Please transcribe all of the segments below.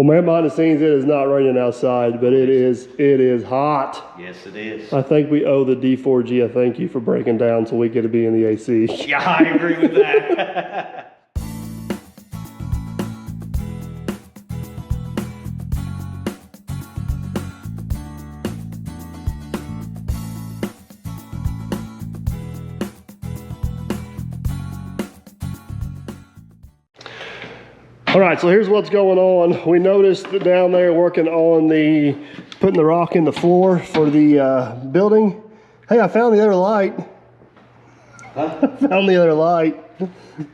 Well, man, behind the scenes, it is not raining outside, but it is hot. Yes, it is. I think we owe the D4g a thank you for breaking down so we get to be in the AC. Yeah, I agree with that. All right, so here's what's going on. We noticed that down there working on putting the rock in the floor for the building. Hey, I found the other light. Huh? I found the other light.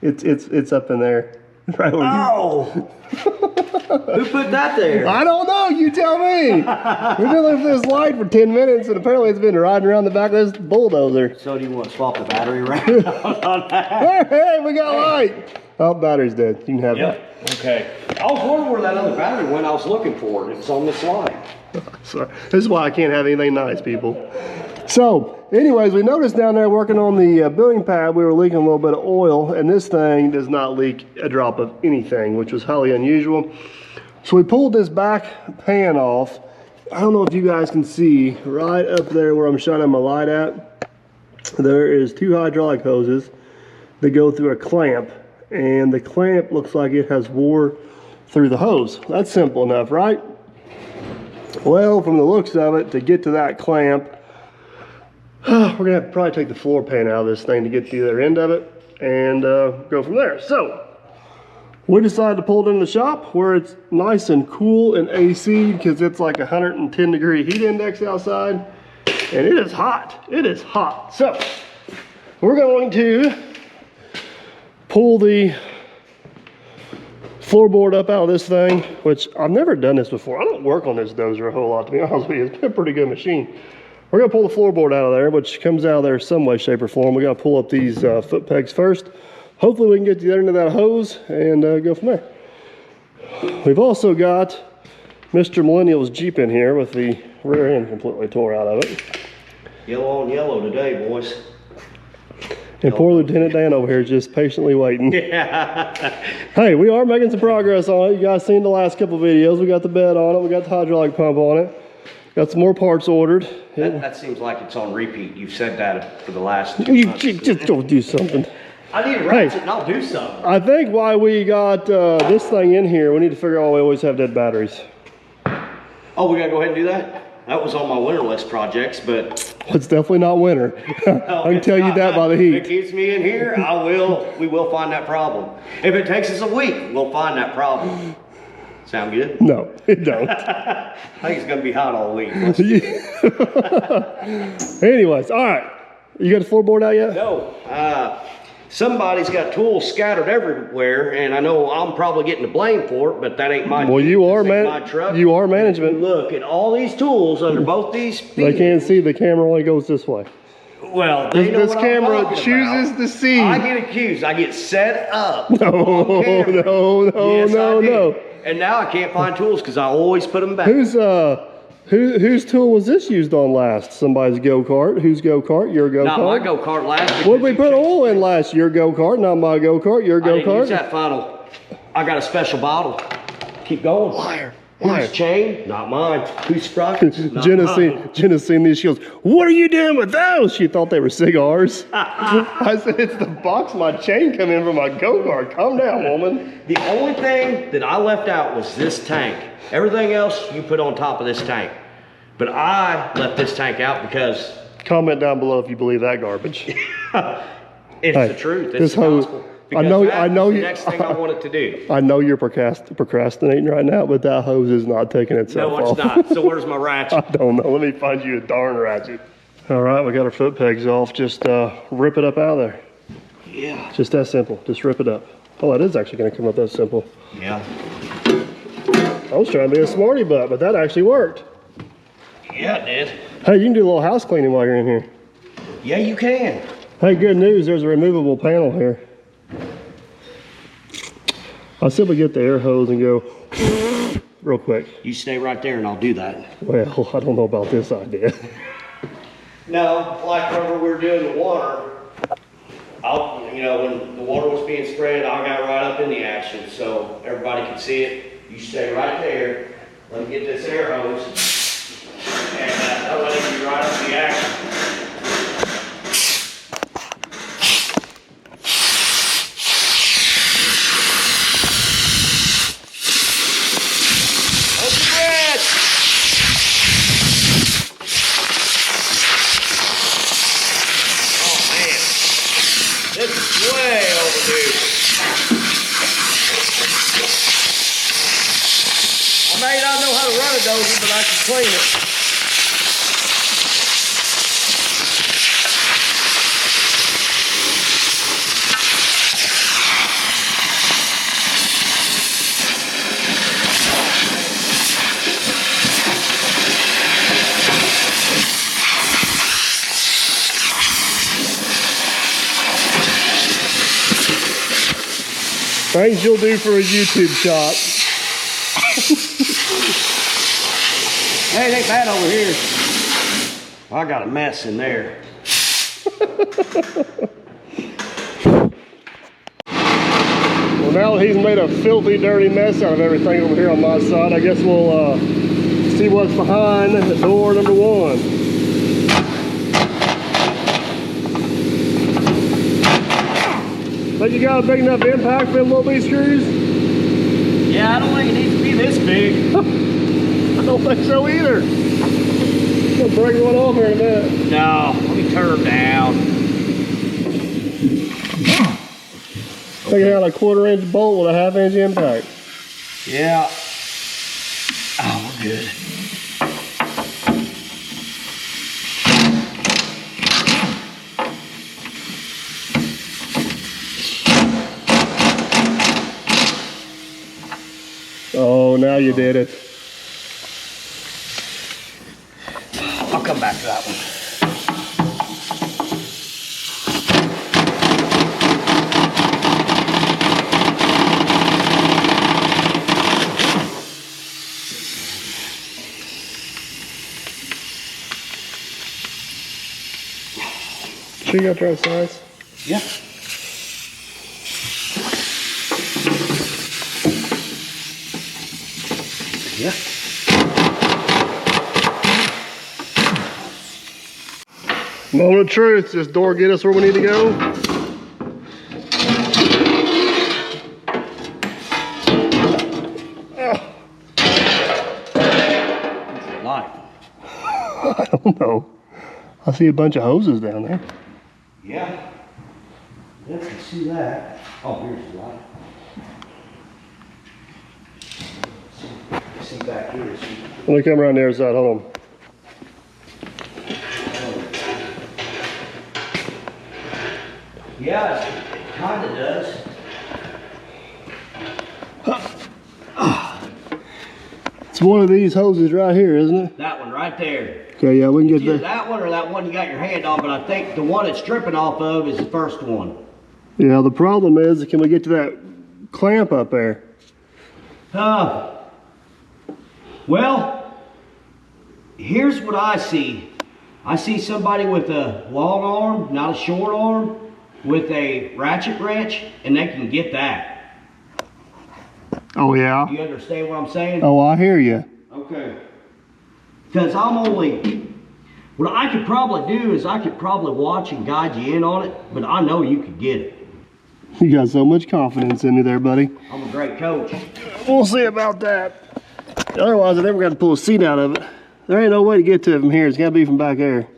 It's up in there. Right where Oh! Who put that there? I don't know, you tell me. We've been looking for this light for 10 minutes and apparently it's been riding around the back of this bulldozer. So do you want to swap the battery around on that? Hey, we got light. Oh, battery's dead. You can have that. Okay. I was wondering where that other battery went. I was looking for it. It's on this line. Sorry. This is why I can't have anything nice, people. So, anyways, we noticed down there working on the building pad, we were leaking a little bit of oil, and this thing does not leak a drop of anything, which was highly unusual. So we pulled this back pan off. I don't know if you guys can see right up there where I'm shining my light at. There is 2 hydraulic hoses that go through a clamp. And the clamp looks like it has wore through the hose. That's simple enough, right? Well, from the looks of it, to get to that clamp, we're gonna have to probably take the floor pan out of this thing to get to the other end of it and go from there. So we decided to pull it in the shop where it's nice and cool and AC because it's like 110 degree heat index outside and it is hot. It is hot. So we're going to pull the floorboard up out of this thing, which I've never done this before. I don't work on this dozer a whole lot, to be honest with you. It's been a pretty good machine. We're gonna pull the floorboard out of there, which comes out of there some way, shape, or form. We gotta pull up these foot pegs first. Hopefully we can get to the other end of that hose and go from there. We've also got Mr. Millennial's Jeep in here with the rear end completely tore out of it. Yellow on yellow today, boys. And poor Lieutenant Dan over here just patiently waiting. Yeah. Hey, we are making some progress on it. You guys seen the last couple videos. We got the bed on it. We got the hydraulic pump on it. Got some more parts ordered. That seems like it's on repeat. You've said that for the last 2 You months. just go do something. I need a ratchet and I'll do something. I think why we got this thing in here, we need to figure out why we always have dead batteries. Oh, we gotta go ahead and do that? That was on my winter list projects, but It's definitely not winter. I can tell you that by the heat. If it keeps me in here, we will find that problem. If it takes us a week, we'll find that problem. Sound good? No, it don't. I think it's gonna be hot all week. Anyways, all right. You got the floorboard out yet? No, somebody's got tools scattered everywhere, and I know I'm probably getting the blame for it, but that ain't my. Well, you are my truck. You are management. Look at all these tools under both these feet. They can't see. The camera only goes this way. Well, they know this what camera I'm talking chooses about. to see. I get accused. I get set up. No, Yes, no. And now I can't find tools because I always put them back. Whose tool was this used on last? Somebody's go-kart. Whose go-kart? Your go-kart? Not my go-kart last. What did we put oil in last? Your go-kart, not my go-kart. Your I didn't use go-kart. that final. I got a special bottle. Keep going. Liar. Whose chain? Not mine. Whose sprockets? Not mine. Jenna's seen these. She goes, "What are you doing with those?" She thought they were cigars. I said, "It's the box my chain come in from my go-kart. Calm down, woman." The only thing that I left out was this tank. Everything else you put on top of this tank. But I left this tank out because... Comment down below if you believe that garbage. It's the truth. It's the gospel. I know the next thing I want it to do. I know you're procrastinating right now, but that hose is not taking itself off. No, it's not. So where's my ratchet? I don't know. Let me find you a darn ratchet. All right, we got our foot pegs off. Just rip it up out of there. Yeah. Just that simple. Just rip it up. Oh, it is actually going to come up that simple. Yeah. I was trying to be a smarty butt, but that actually worked. Yeah, it did. Hey, you can do a little house cleaning while you're in here. Yeah, you can. Hey, good news. There's a removable panel here. I'll simply get the air hose and go real quick. You stay right there and I'll do that. Well, I don't know about this idea. No, like whenever we were doing the water, when the water was being sprayed, I got right up in the action so everybody could see it. You stay right there. Let me get this air hose. And I'll let you right up the action. Hold your breath. Oh man, this is way overdue. I may not know how to run a dozer, but I can clean it. Things you'll do for a YouTube shot. Hey, it ain't bad over here. I got a mess in there. Well, now that he's made a filthy, dirty mess out of everything over here on my side, I guess we'll see what's behind door number 1. Think you got a big enough impact for them little B screws? Yeah, I don't think it needs to be this big. I don't think so either. I'll break one off here in a minute. No, let me turn them down. Taking out a 1/4 inch bolt with a 1/2 inch impact. Yeah. Oh, we're good. Oh, now you did it. I'll come back to that one. Sure you got the right size? Yeah. Yeah. Moment of truth. Does this door get us where we need to go? Light. I don't know. I see a bunch of hoses down there. Yeah. Let's see that. Oh, here's the light. See back here. See. Let me come around the other side. Hold on. Yeah, it kind of does. It's one of these hoses right here, isn't it? That one right there. Okay, yeah, we can get Either that. that one or that one you got your hand on, but I think the one it's stripping off of is the first one. Yeah, the problem is, can we get to that clamp up there? Well, here's what I see. I see somebody with a long arm, not a short arm, with a ratchet wrench, and they can get that. Oh, yeah? You understand what I'm saying? Oh, I hear you. Okay. Because what I could probably do is I could probably watch and guide you in on it, but I know you could get it. You got so much confidence in me there, buddy. I'm a great coach. We'll see about that. Otherwise, I never got to pull a seat out of it. There ain't no way to get to it from here. It's got to be from back there.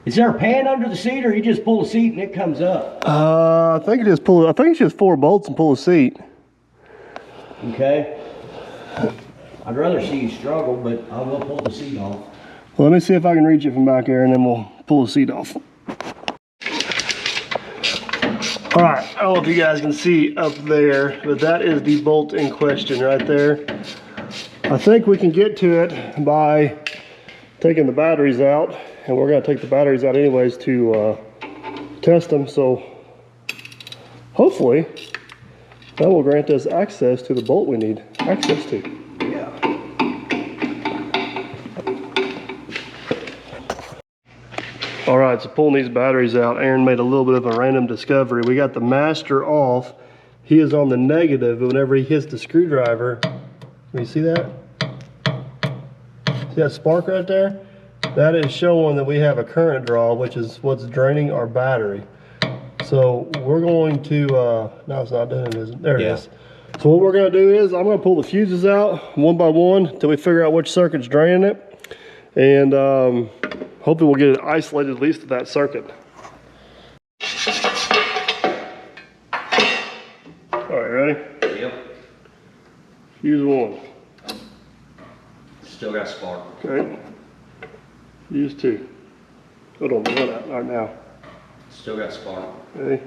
Is there a pan under the seat, or you just pull the seat and it comes up? I think it's just 4 bolts and pull a seat. Okay. I'd rather see you struggle, but I will pull the seat off. Well, let me see if I can reach it from back there, and then we'll pull the seat off. All right, I don't know if you guys can see up there, but that is the bolt in question right there. I think we can get to it by taking the batteries out, and we're gonna take the batteries out anyways to test them, so hopefully that will grant us access to the bolt we need access to. Yeah. All right, so pulling these batteries out, Aaron made a little bit of a random discovery. We got the master off. he is on the negative, but whenever he hits the screwdriver, can you see that? See that spark right there? That is showing that we have a current draw, which is what's draining our battery. So we're going to, no, it's not doing it, is it? There it is. So what we're gonna do is, I'm gonna pull the fuses out one by one until we figure out which circuit's draining it. And hopefully we'll get it isolated at least to that circuit. All right, ready? Yep. Fuse 1. Still got a spark. Okay. Fuse 2. Hold on, run out right now. Still got a spark. Okay.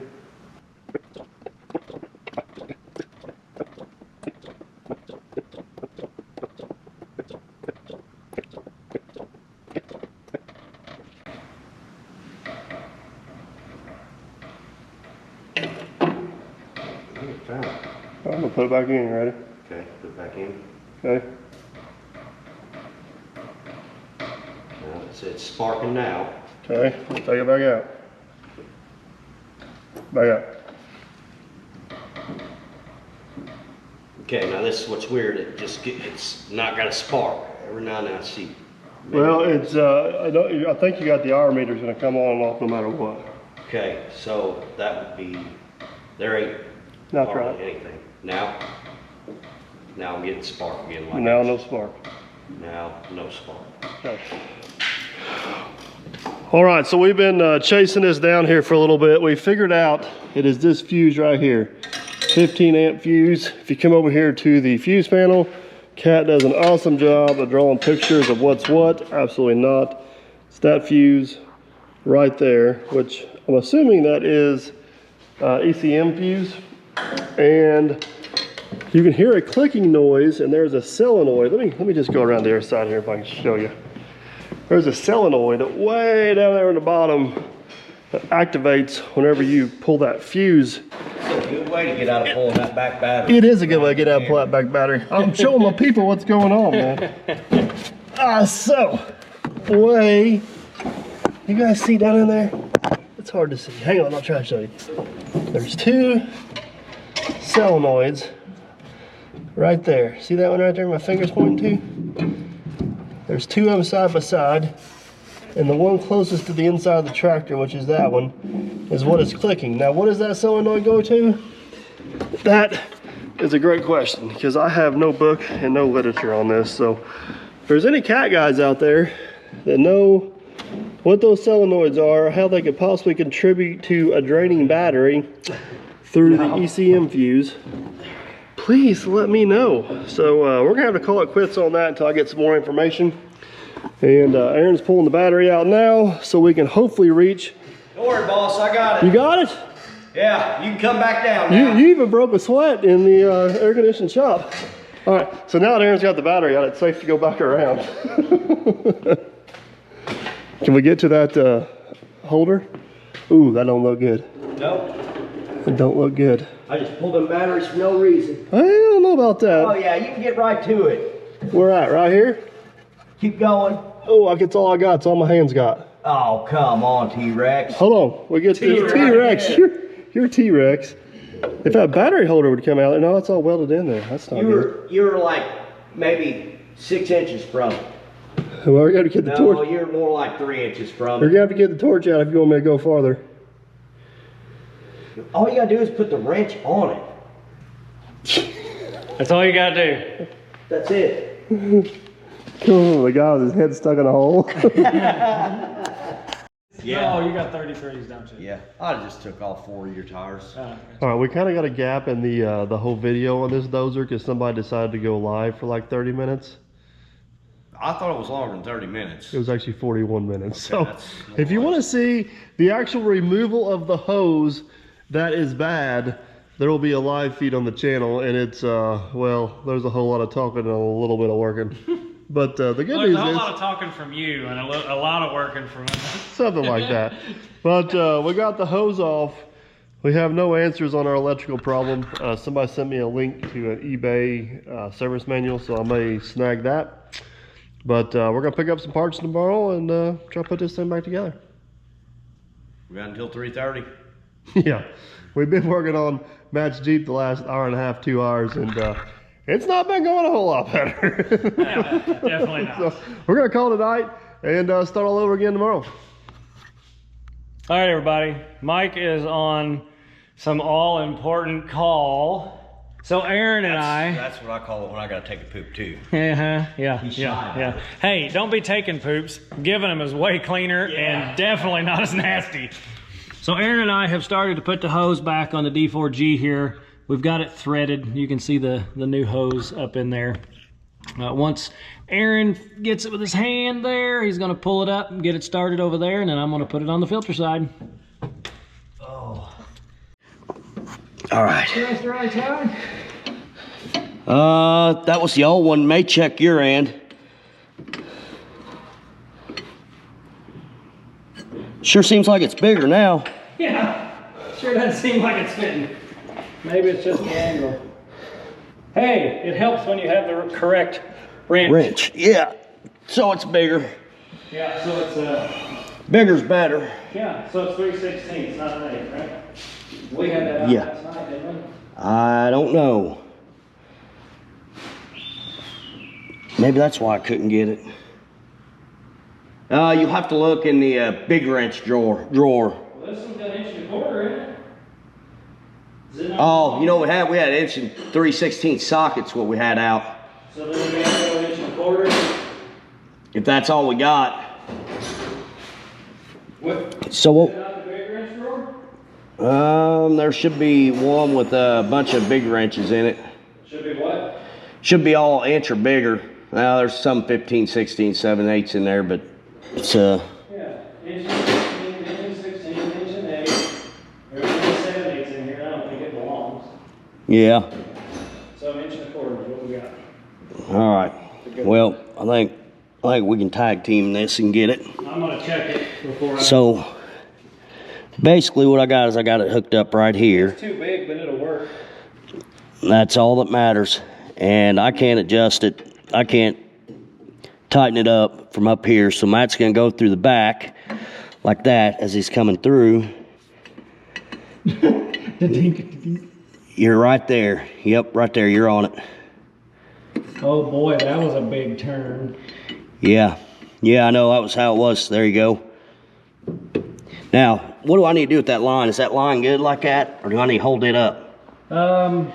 I'm gonna put it back in, you ready? Okay, put it back in. Okay. Well, it's sparking now. Okay, let's take it back out. Back out. Okay, now this is what's weird. It's not got a spark. Every now and then I see. Well, it's I think you got the hour meter's gonna come on and off no matter what. Okay, so that would be, there ain't That's hardly right. anything. Now I'm getting spark again. Like Now this. no spark. Now no spark. Okay. All right, so we've been chasing this down here for a little bit. We figured out it is this fuse right here, 15 amp fuse. If you come over here to the fuse panel, Cat does an awesome job of drawing pictures of what's what. Absolutely not. It's that fuse right there, which I'm assuming that is ECM fuse. And you can hear a clicking noise, and there's a solenoid. Let me just go around the other side here if I can show you. There's a solenoid way down there in the bottom that activates whenever you pull that fuse. It's a good way to get out of pulling that back battery. It is a good way to get out and pull that back battery. I'm showing my people what's going on, man. So, way, you guys see down in there? It's hard to see. Hang on, I'll try to show you. There's two solenoids right there. See that one right there my finger's pointing to? There's two of them side by side, and the one closest to the inside of the tractor, which is that one, is what is clicking. Now, what does that solenoid go to? That is a great question, because I have no book and no literature on this. So if there's any Cat guys out there that know what those solenoids are, or how they could possibly contribute to a draining battery through the ECM fuse, please let me know. So we're gonna have to call it quits on that until I get some more information. And Aaron's pulling the battery out now so we can hopefully reach. Don't worry, boss, I got it. You got it? Yeah, you can come back down now. You even broke a sweat in the air conditioned shop. All right, so now that Aaron's got the battery out, it's safe to go back around. Can we get to that holder? Ooh, that don't look good. Nope. It don't look good. I just pulled them batteries for no reason. I don't know about that. Oh yeah, you can get right to it. Where at? Right here? Keep going. Oh, that's all I got. It's all my hands got. Oh, come on, T-Rex. Hold on. We get this T-Rex. T-Rex. You're T-Rex. If that battery holder would come out, no, it's all welded in there. That's not good. You were like maybe 6 inches from it. Well, we got to get the torch. No, you're more like 3 inches from We're it. gonna have to get the torch out if you want me to go farther. All you gotta do is put the wrench on it. That's all you gotta do. That's it. Oh, the guy with his head stuck in a hole. Yeah. Oh, you got 33s, don't you? Yeah, I just took all 4 of your tires. All right, we kind of got a gap in the whole video on this dozer because somebody decided to go live for like 30 minutes. I thought it was longer than 30 minutes. It was actually 41 minutes. Okay, So that's if you want to see the actual removal of the hose that is bad, there will be a live feed on the channel, and it's, well, there's a whole lot of talking and a little bit of working. But the good There's news a whole is lot of talking from you and a lot of working from us. something like that. But we got the hose off. We have no answers on our electrical problem. Somebody sent me a link to an eBay service manual, so I may snag that. But we're gonna pick up some parts tomorrow and try to put this thing back together. We got until 3:30. Yeah, we've been working on Matt's Jeep the last hour and a half, 2 hours, and it's not been going a whole lot better. Definitely not. So we're gonna call it a night and start all over again tomorrow. All right, everybody. Mike is on some all-important call. So Aaron and That's what I call it when I gotta take a poop too. Yeah. Hey, don't be taking poops. Giving them is way cleaner and definitely not as nasty. So Aaron and I have started to put the hose back on the D4g here. We've got it threaded. You can see the new hose up in there. Once Aaron gets it with his hand there, he's gonna pull it up and get it started over there, and then I'm gonna put it on the filter side. Oh. All right. That's the right side. That was the old one. May check your end. Sure seems like it's bigger now. Yeah, sure doesn't seem like it's fitting. Maybe it's just the angle. Hey, it helps when you have the correct wrench. Yeah. So it's bigger. Yeah, so it's Bigger's better. yeah, so it's 3/16, not an 8, right? We had that out last night, didn't we? I don't know. Maybe that's why I couldn't get it. You'll have to look in the big wrench drawer. Well, this one's got 1.25 inches, isn't it? Is it not Oh, you know what we had? We had 1 3/16 sockets. What we had out. So then we got to go 1.25 inches. If that's all we got. What? So Is it not the big wrench drawer? there should be one with a bunch of big wrenches in it. Should be what? Should be all 1 inch or bigger. Now there's some 15, 16, 7/8 in there, but it's Yeah, 1 16, 1 16, 1 8. There's 7/8 in here. I don't think it belongs. yeah. So 1.25 inches is what we got. All right. Well, I think we can tag team this and get it. I'm gonna check it before I. So basically, what I got is I got it hooked up right here. It's too big, but it'll work. That's all that matters. And I can't adjust it. I can't tighten it up from up here. So Matt's gonna go through the back like that as he's coming through. You're right there. Yep, right there. You're on it. Oh boy, that was a big turn. Yeah. Yeah, I know. That was how it was. There you go. Now, what do I need to do with that line? Is that line good like that? Or do I need to hold it up? Well,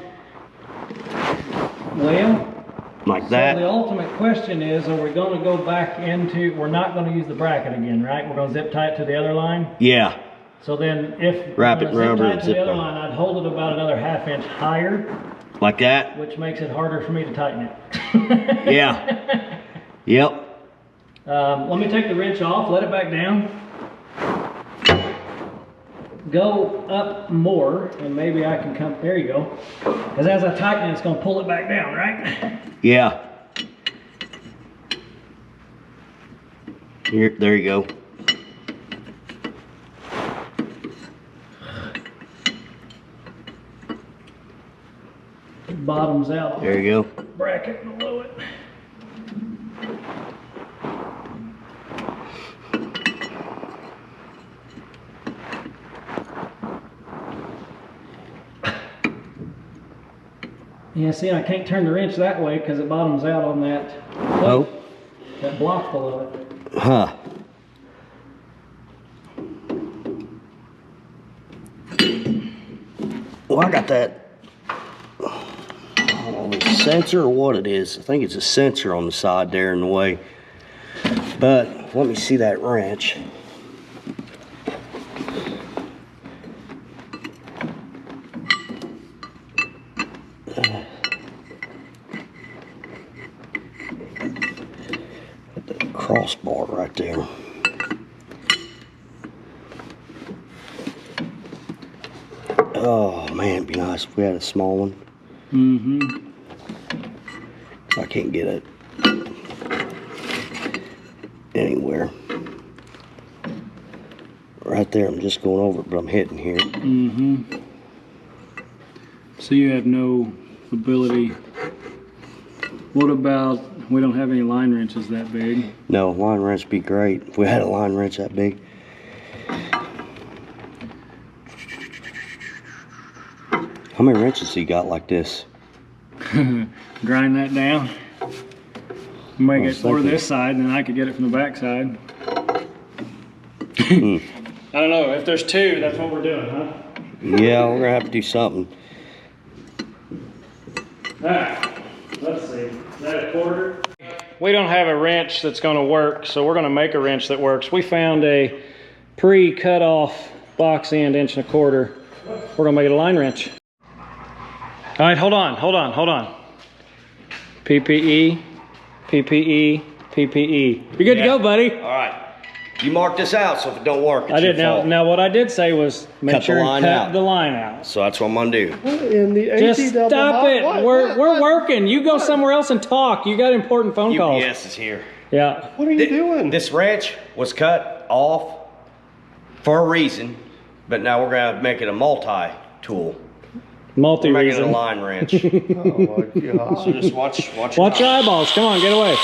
Like that? so the ultimate question is, are we going to go back into, we're not going to use the bracket again, right? We're going to zip tie it to the other line? Yeah. So then if Wrap we're it gonna rubber zip tie and it to the zip other on. line, I'd hold it about another 1/2 inch higher, Like that? which makes it harder for me to tighten it. Yeah. Yep. Let me take the wrench off, let it back down. Go up more, and maybe I can come, there you go. Because as I tighten it, it's going to pull it back down, right? Yeah. Here, there you go. It bottoms out. There you go. Bracket below it. Yeah, see, I can't turn the wrench that way because it bottoms out on that Oh. that block below it. Huh. Well, I got that. I don't know if it's a sensor or what it is. I think it's a sensor on the side there in the way. But let me see that wrench. Crossbar right there. Oh man, it'd be nice if we had a small one. Mm-hmm. I can't get it anywhere. Right there, I'm just going over it, but I'm hitting here. Mm-hmm. So you have no ability. What about, we don't have any line wrenches that big. No, line wrench would be great if we had a line wrench that big. How many wrenches you got like this? Grind that down. Make it for this side, and then I could get it from the back side. I don't know. If there's two, that's what we're doing, huh? Yeah, we're gonna have to do something. Alright, let's see. Is that a quarter? We don't have a wrench that's going to work, so we're going to make a wrench that works. We found a pre-cut off box end 1 1/4. We're going to make it a line wrench. Alright, hold on. PPE, PPE, PPE. You're good to go, buddy. All right. You mark this out, so if it don't work, it's I did. your fault. Now, what I did say was make sure you cut the line out. So that's what I'm gonna do. In the Just stop it. We're working. You go somewhere else and talk. You got important phone calls. UPS is here. Yeah. What are you doing? This wrench was cut off for a reason, but now we're gonna make it a multi-tool. We're making it a Multi-reason. line wrench. Oh my God. So just watch Watch your eyeballs. Come on, get away.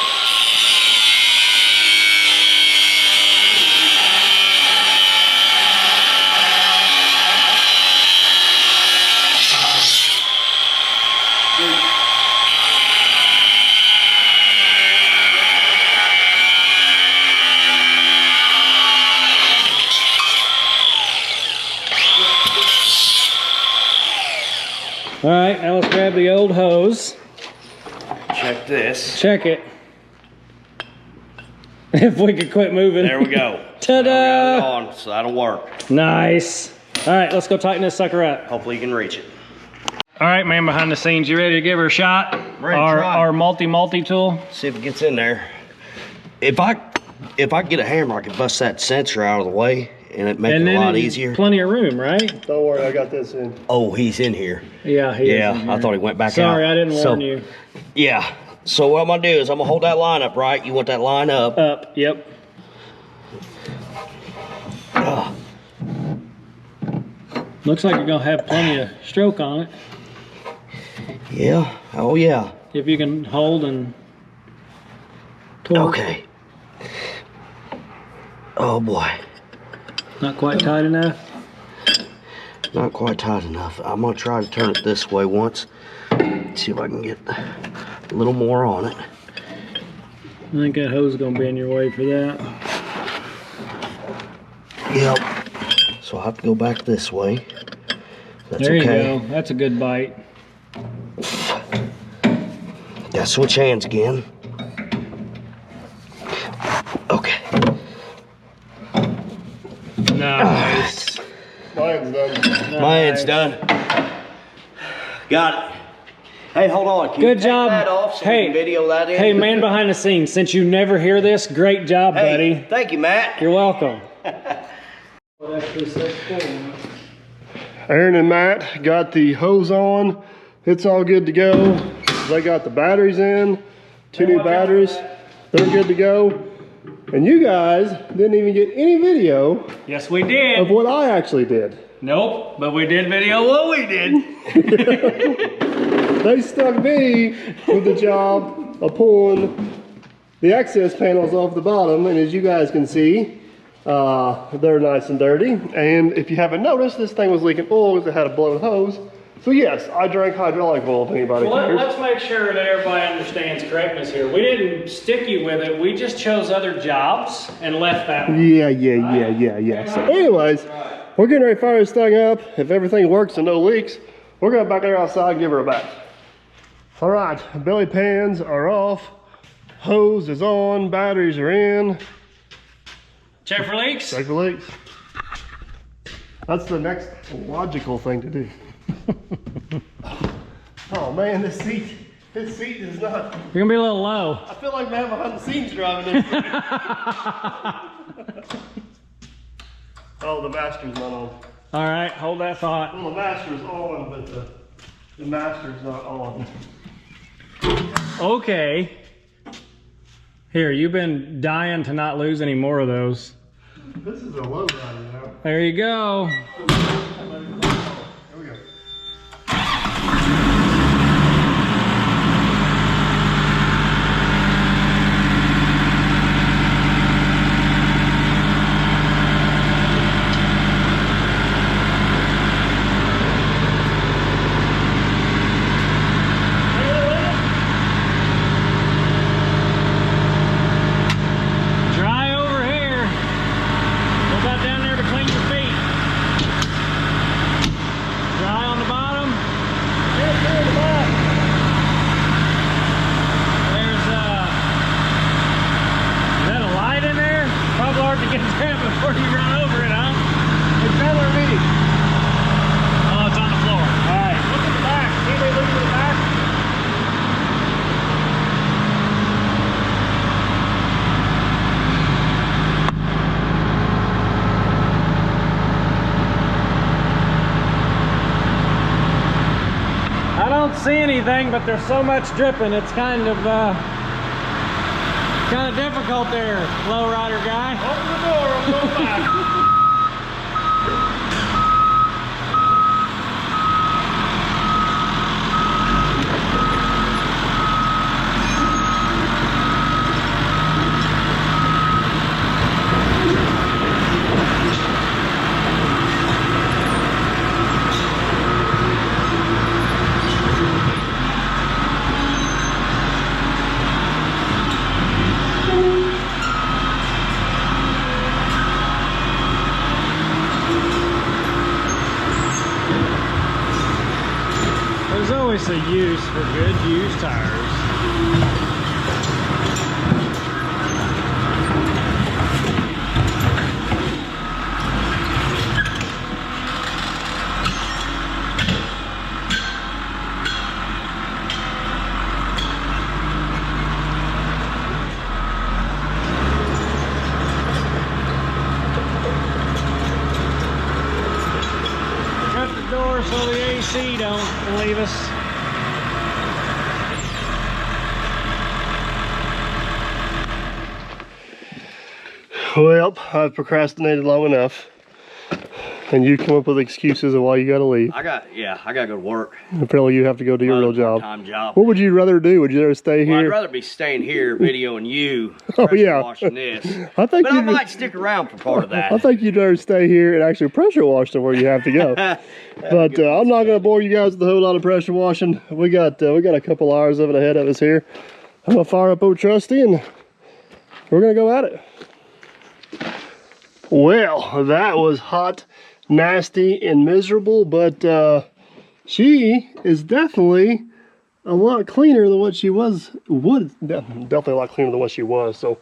All right, now let's grab the old hose. Check this. Check it. If we could quit moving. There we go. Ta-da! Now we got it on, so that'll work. Nice. All right, let's go tighten this sucker up. Hopefully you can reach it. All right, man behind the scenes, you ready to give her a shot? Ready to try. Our multi tool. See if it gets in there. If I get a hammer, I can bust that sensor out of the way, and it make it a lot easier. Plenty of room, right? Don't worry, I got this in. Oh, he's in here. Yeah, he is in here. I thought he went back out. Sorry, I didn't warn you. Yeah. So what I'm gonna do is I'm gonna hold that line up, right? You want that line up? Up, yep. Looks like you're gonna have plenty of stroke on it. Yeah. Oh yeah. If you can hold and torque. Okay. Oh boy. Not quite tight enough. Not quite tight enough. I'm gonna try to turn it this way once. See if I can get a little more on it. I think that hose is gonna be in your way for that. Yep. So I'll have to go back this way. That's There okay. you go. That's a good bite. Gotta switch hands again. Okay. Nice. Mine's done. My end's done. Got it. Hey, hold on. Can you Good take job. that off so we Hey, can video that in? hey, man behind the scenes, since you never hear this, great job, Hey, buddy. thank you, Matt. You're welcome. Aaron and Matt got the hose on. It's all good to go. They got the batteries in, 2 new batteries. They're good to go. And you guys didn't even get any video Yes, we did. of what I actually did. Nope, but we did video what we did. They stuck me with the job of pulling the access panels off the bottom, and as you guys can see, they're nice and dirty. And if you haven't noticed, this thing was leaking oil because it had a blown hose. So yes, I drank hydraulic oil if anybody Well, cares. let's make sure that everybody understands correctness here. We didn't stick you with it. We just chose other jobs and left that one. Yeah. So anyways, we're getting ready to fire this thing up. If everything works and no leaks, we're going back there outside and give her a bath. All right, belly pans are off. Hose is on, batteries are in. Check for leaks. Check the leaks. That's the next logical thing to do. Oh man, this seat is not. You're gonna be a little low. I feel like man behind the scenes driving this thing. Oh, the master's not on. All right, hold that thought. Well, the master's on, but the master's not on. Okay. Here, you've been dying to not lose any more of those. This is a low rider now. There you go. Here we go. anything, but there's so much dripping, it's kind of difficult there, lowrider guy. Open the door, I'm going back. There's always a use for good used tires. Shut the door so the AC don't leave us. Well, I've procrastinated long enough, and you come up with excuses of why you gotta leave. I gotta go to work. Apparently you have to go do your real job. Part-time job. What would you rather do? Would you rather stay Well, I'd here? rather be staying here videoing you, Oh, pressure yeah. washing this. I think But I you'd- might stick around for part of that. I think you'd rather stay here and actually pressure wash to where you have to go. But I'm not going to bore you guys with a whole lot of pressure washing. We got a couple hours of it ahead of us here. I'm going to fire up old Trusty and we're going to go at it. Well, that was hot, nasty, and miserable, but she is definitely a lot cleaner than what she was. Definitely a lot cleaner than what she was. So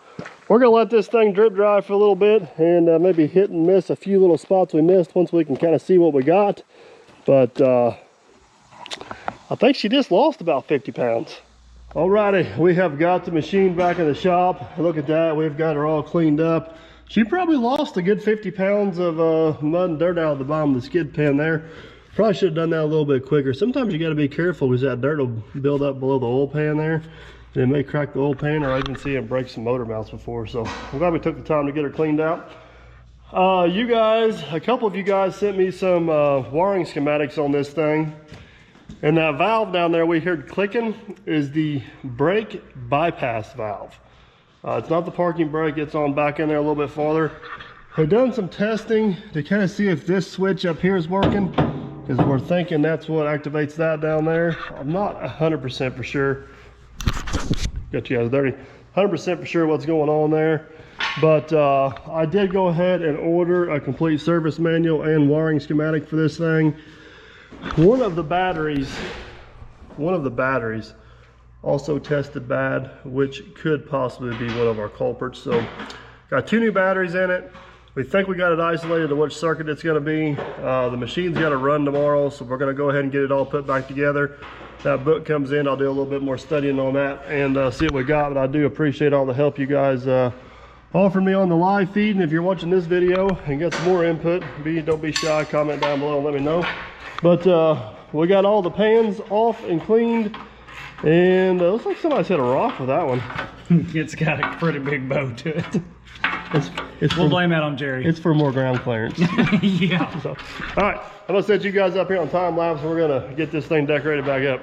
we're gonna let this thing drip dry for a little bit and maybe hit and miss a few little spots we missed once we can kind of see what we got. But I think she just lost about 50 pounds. Alrighty, we have got the machine back in the shop. Look at that, we've got her all cleaned up. She probably lost a good 50 pounds of mud and dirt out of the bottom of the skid pan there. Probably should have done that a little bit quicker. Sometimes you got to be careful because that dirt will build up below the oil pan there. And it may crack the oil pan, or I even see it break some motor mounts before. So I'm glad we took the time to get her cleaned out. You guys, a couple of you guys sent me some wiring schematics on this thing. And that valve down there we heard clicking is the brake bypass valve. It's not the parking brake, it's on back in there a little bit farther. I've done some testing to kind of see if this switch up here is working, because we're thinking that's what activates that down there. I'm not 100% for sure. Got you guys dirty. 100% for sure what's going on there. But I did go ahead and order a complete service manual and wiring schematic for this thing. One of the batteries also tested bad, which could possibly be one of our culprits. So got 2 new batteries in it. We think we got it isolated to which circuit it's going to be. The machine's got to run tomorrow, so we're going to go ahead and get it all put back together. That book comes in, I'll do a little bit more studying on that and see what we got. But I do appreciate all the help you guys offered me on the live feed. And if you're watching this video and got some more input, don't be shy, comment down below and let me know. But we got all the pans off and cleaned. And looks like somebody's hit a rock with that one. It's got a pretty big bow to it. We'll blame that on Jerry. It's for more ground clearance. Yeah. So, all right, I'm gonna set you guys up here on time lapse. We're gonna get this thing decorated back up.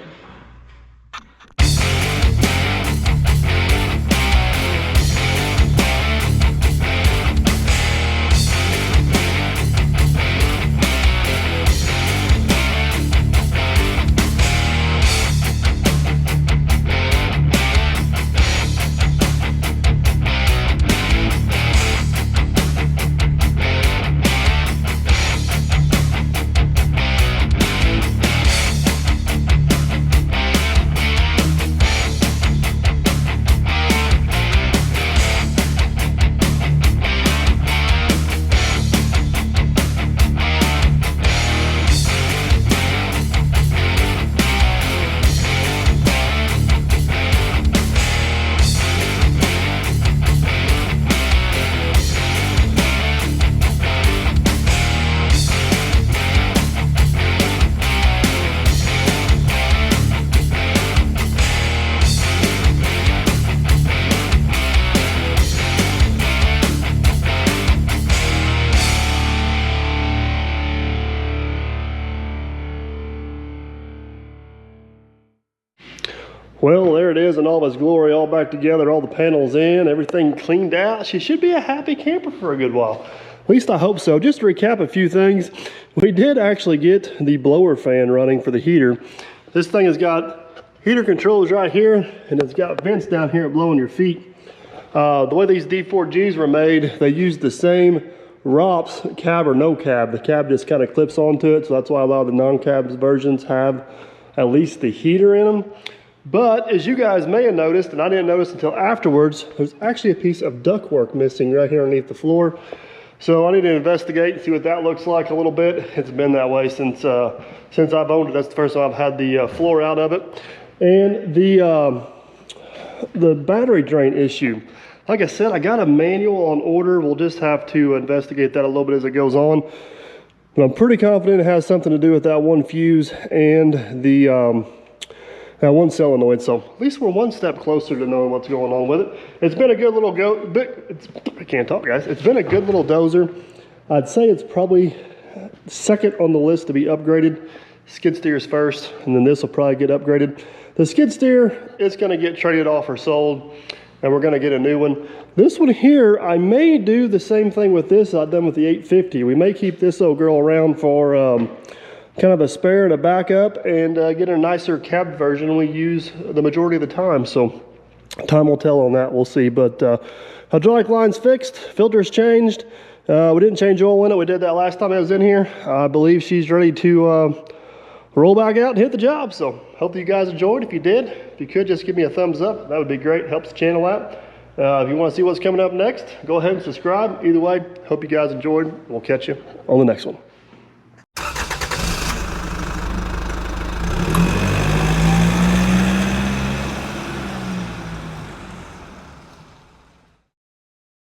Well, there it is in all of its glory, all back together, all the panels in, everything cleaned out. She should be a happy camper for a good while. At least I hope so. Just to recap a few things, we did actually get the blower fan running for the heater. This thing has got heater controls right here, and it's got vents down here blowing your feet. The way these D4Gs were made, they used the same ROPS cab or no cab. The cab just kind of clips onto it, so that's why a lot of the non-cab versions have at least the heater in them. But as you guys may have noticed, and I didn't notice until afterwards, there's actually a piece of ductwork missing right here underneath the floor. So I need to investigate and see what that looks like a little bit. It's been that way since I've owned it. That's the first time I've had the floor out of it. And the battery drain issue. Like I said, I got a manual on order. We'll just have to investigate that a little bit as it goes on. But I'm pretty confident it has something to do with that one fuse and the that one solenoid. So at least we're one step closer to knowing what's going on with it. It's been a good little I can't talk, guys. It's been a good little dozer. I'd say it's probably second on the list to be upgraded. Skid steer's first, and then this will probably get upgraded. The skid steer is going to get traded off or sold, and we're going to get a new one. This one here, I may do the same thing with this I've done with the 850. We may keep this old girl around for kind of a spare and a backup, and get a nicer cab version we use the majority of the time. So time will tell on that, we'll see. But hydraulic line's fixed, filter's changed. We didn't change oil in it. We did that last time I was in here. I believe she's ready to roll back out and hit the job. So hope you guys enjoyed. If you did, if you could just give me a thumbs up, that would be great. Helps the channel out. If you want to see what's coming up next, go ahead and subscribe. Either way, hope you guys enjoyed. We'll catch you on the next one.